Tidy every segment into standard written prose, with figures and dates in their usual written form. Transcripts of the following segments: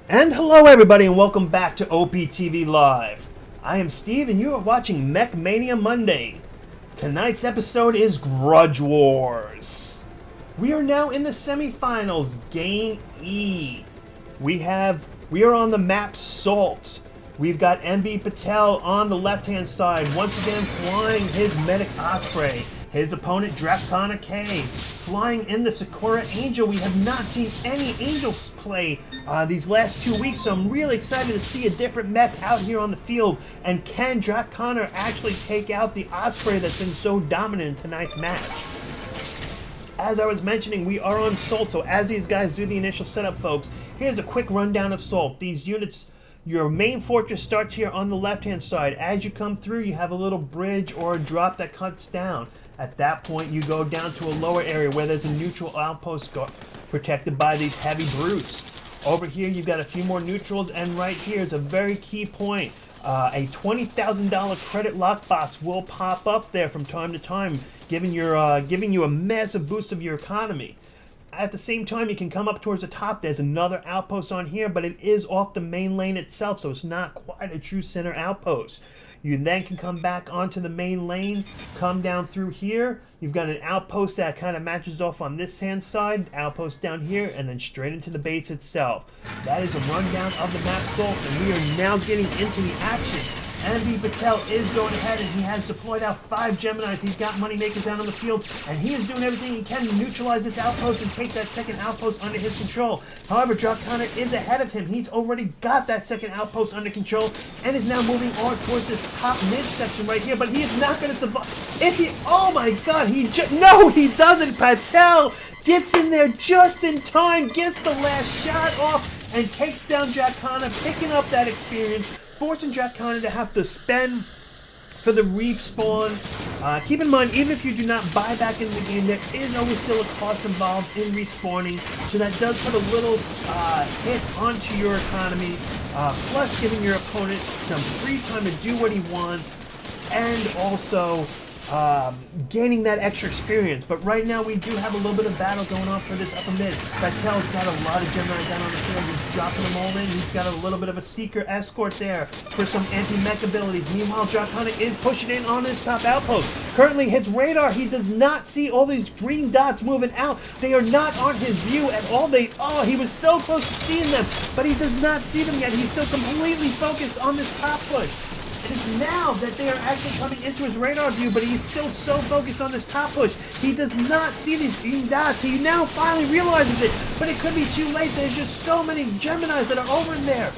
And hello everybody and welcome back to OPTV Live. I am Steve and you are watching Mech Mania Monday. Tonight's episode is Grudge Wars. We are now in the semifinals, Game E. We are on the map Salt. We've got MVPatel on the left-hand side, once again flying his Medic Osprey. His opponent, DraConnorK, flying in the Sakura Angel. We have not seen any Angels play these last 2 weeks, so I'm really excited to see a different mech out here on the field. And can DraConnor actually take out the Osprey that's been so dominant in tonight's match? As I was mentioning, we are on Salt, so as these guys do the initial setup, folks, here's a quick rundown of Salt. These units, your main fortress starts here on the left-hand side. As you come through, you have a little bridge or a drop that cuts down. At that point, you go down to a lower area where there's a neutral outpost protected by these heavy brutes. Over here, you've got a few more neutrals, and right here is a very key point. A $20,000 credit lockbox will pop up there from time to time, giving you a massive boost of your economy. At the same time, you can come up towards the top. There's another outpost on here, but it is off the main lane itself, so it's not quite a true center outpost. You then can come back onto the main lane, come down through here. You've got an outpost that kind of matches off on this hand side, outpost down here, and then straight into the base itself. That is a rundown of the map Salt, and we are now getting into the action. MVPatel is going ahead and he has deployed out 5 Geminis. He's got money makers down on the field and he is doing everything he can to neutralize this outpost and take that second outpost under his control. However, DraConnor is ahead of him. He's already got that second outpost under control and is now moving on towards this top mid section right here, but he is not going to survive. Is he? Oh my god, no, he doesn't. Patel gets in there just in time, gets the last shot off and takes down DraConnor, picking up that experience, forcing DraConnor to have to spend for the respawn. Keep in mind, even if you do not buy back into the game, there is always still a cost involved in respawning, so that does put a little hit onto your economy, plus giving your opponent some free time to do what he wants, and also gaining that extra experience. But right now we do have a little bit of battle going on for this upper mid. Patel's got a lot of Gemini down on the field. He's dropping them all in. He's got a little bit of a Seeker escort there for some anti-mech abilities. Meanwhile, DraConnor is pushing in on his top outpost. Currently, his radar, he does not see all these green dots moving out. They are not on his view at all. He was so close to seeing them, but he does not see them yet. He's still completely focused on this top push. It is now that they are actually coming into his radar view, but he's still so focused on this top push. He does not see these green dots. He now finally realizes it, but it could be too late. There's just so many Geminis that are over in there.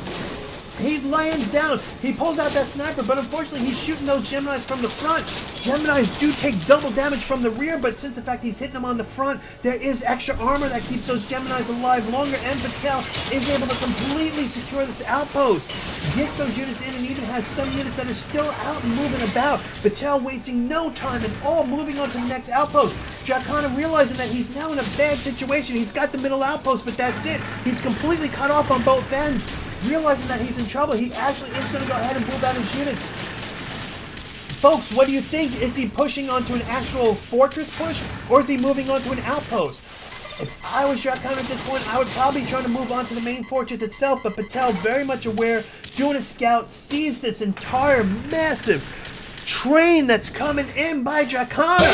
He lands down. He pulls out that sniper, but unfortunately he's shooting those Geminis from the front. Geminis do take double damage from the rear, but since the fact he's hitting them on the front, there is extra armor that keeps those Geminis alive longer, and Patel is able to completely secure this outpost. Gets those units in and even has some units that are still out and moving about. Patel wasting no time and all moving on to the next outpost. DraConnor realizing that he's now in a bad situation. He's got the middle outpost, but that's it. He's completely cut off on both ends. Realizing that he's in trouble, he actually is going to go ahead and move out his units. Folks, what do you think? Is he pushing onto an actual fortress push, or is he moving onto an outpost? If I was DraConnor at this point, I would probably try to move on to the main fortress itself, but Patel, very much aware, doing a scout, sees this entire massive train that's coming in by DraConnor.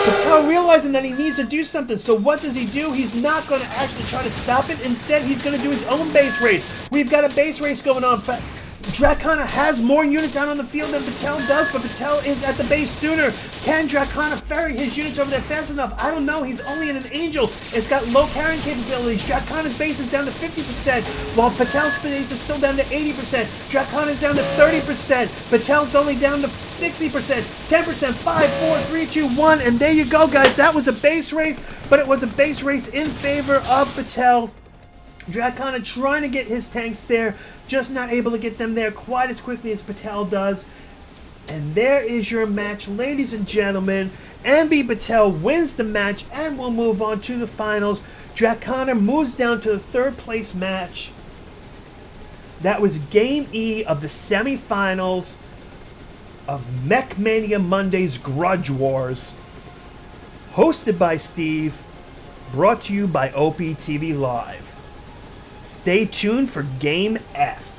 Patel realizing that he needs to do something, so what does he do? He's not going to actually try to stop it. Instead, he's going to do his own base race. We've got a base race going on, but DraConnor has more units out on the field than Patel does, but Patel is at the base sooner. Can DraConnor ferry his units over there fast enough? I don't know. He's only in an Angel. It's got low carrying capabilities. DraConnor's base is down to 50%, while Patel's base is still down to 80%. DraConnor's down to 30%. Patel's only down to 60%, 10%, 5, 4, 3, 2, 1, and there you go, guys. That was a base race, but it was a base race in favor of Patel. DraConnor trying to get his tanks there, just not able to get them there quite as quickly as Patel does. And there is your match, ladies and gentlemen. MVPatel wins the match and will move on to the finals. DraConnor moves down to the third place match. That was Game E of the semifinals of Mech Mania Monday's Grudge Wars. Hosted by Steve, brought to you by OPTV Live. Stay tuned for Game F.